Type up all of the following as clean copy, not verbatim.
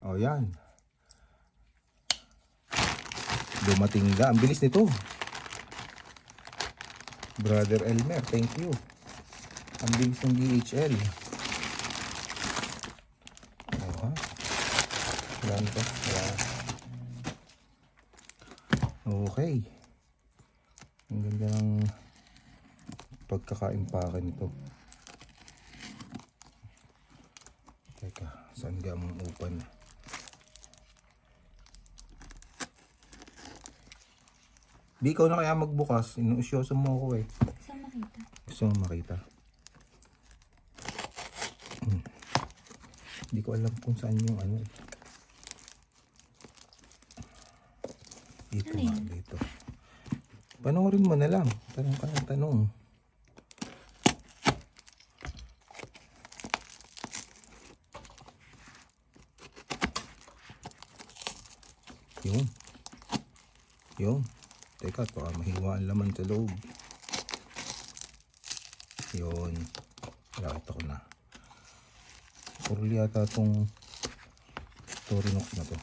O yan. Dumating na. Ang bilis nito. Brother Elmer, thank you. Ang bilis ng DHL. Aha. Yan pa. Okay. Ang ganda ng pagkakaimpake nito. Teka, saan ga ang upan? Di ikaw na kaya magbukas. Inuusyoso mo ako eh. Gusto mo makita? Gusto mo makita? Hindi ko alam kung saan yung ano. Dito nga, dito. Panoorin mo na lang. Tanong ka ng tanong. Yun. Yun. Teka, baka mahiwa ang laman sa loob. Yun. Nakita ko na. Purli yata itong Torinox na to.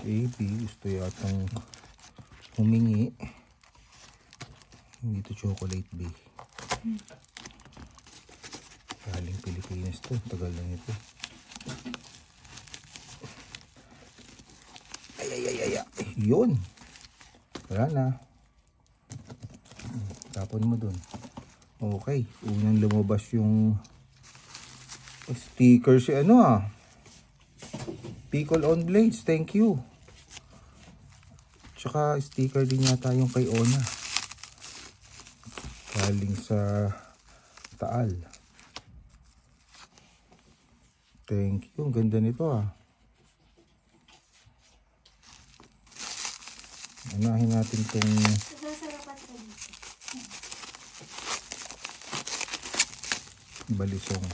Si AB gusto yatang humingi. Hindi to chocolate B. Galing Pilipinas to. Tagal lang ito. Yun. Wala na. Tapon mo dun. Okay. Unang lumabas yung sticker si ano ah. Pickle on Blades. Thank you. Tsaka sticker din yata yung kay Ona. Galing sa Taal. Thank you. Ang ganda nito ah. Unahin natin itong balisong.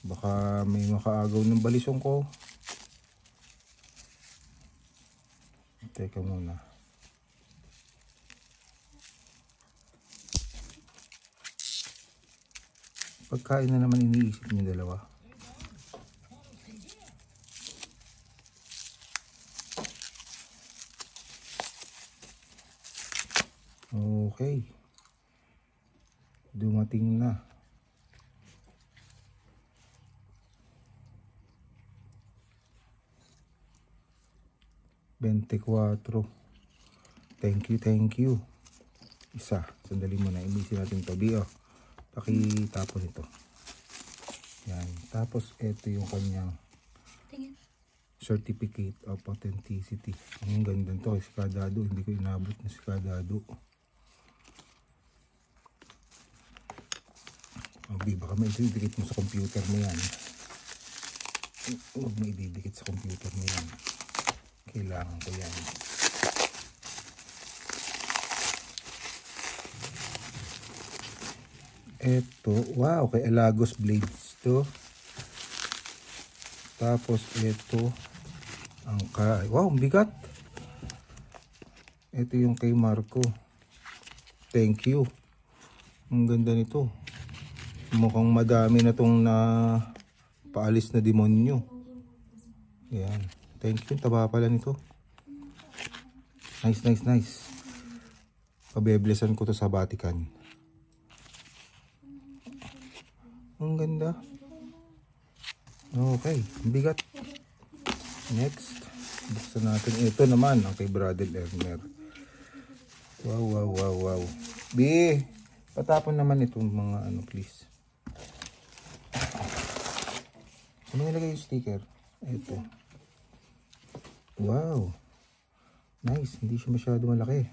Baka may makaagaw ng balisong ko. Teka muna. Pagkain na naman iniisip niyo dalawa. Okay. Dumating na. Bente-4. Thank you, thank you. Isa. Sandali muna. Imisin natin ito. Bio. Pakitapon ito. Yan. Tapos, ito yung kanyang certificate of authenticity. Ang ganda ito. Sikadado. Hindi ko inabot na sikadado. Baka may ididikit mo sa computer mo yan. Huwag mo ididikit sa computer mo yan. Kailangan ko yan. Ito, wow, kay Alagos Blades to. Tapos ito, ang kay, wow, bigat. Ito yung kay Marco. Thank you. Ang ganda nito. Mukhang madami na tong na paalis na demonyo. Yan. Thank you. Taba pala nito. Nice, nice, nice. Pabeblesan ko to sa Vatican. Ang ganda. Okay. Bigat. Next. Buksan natin. Ito naman. Ang kay Brother Elmer. Wow, wow, wow, wow. B. Patapon naman itong mga ano, please. Ano nilagay yung sticker? Ito. Wow. Nice. Hindi siya masyado malaki.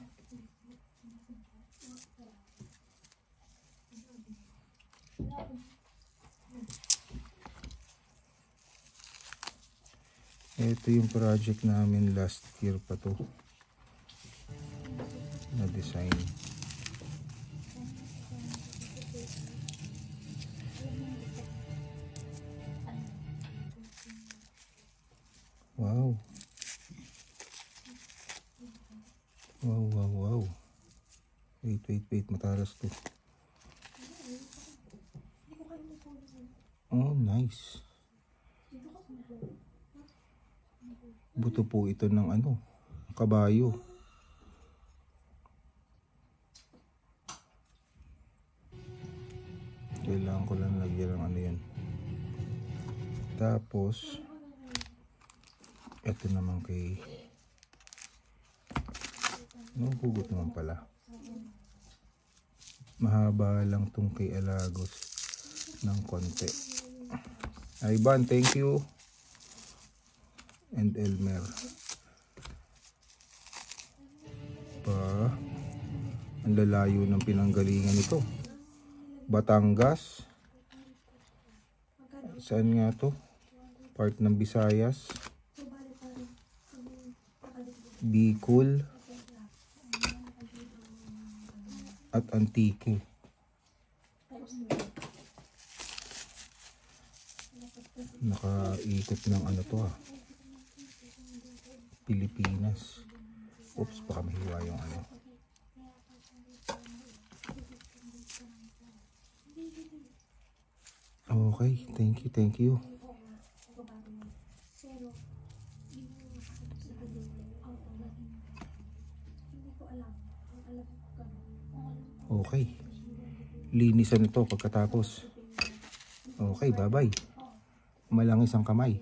Ito yung project namin last year pa to. Na design. Wow. Wow, wow, wow. Wait, wait, wait. Mataras to. Oh, nice. Buto po ito ng ano, kabayo. Kailangan ko lang lagyan ng ano yan. Tapos ito naman kay hugot naman pala. Mahaba lang tong kay Alagos ng konti. Ivan, thank you. And Elmer. Ang lalayo ng pinanggalingan nito. Batangas. Saan nga to? Part ng Visayas. Bicol. At Antique. Nakaikot ng ano to Pilipinas. Oops, baka mahiwa yung ano. Okay, thank you. Okay. Linisan ito pagkatapos. Okay, bye-bye. Malangis ang kamay.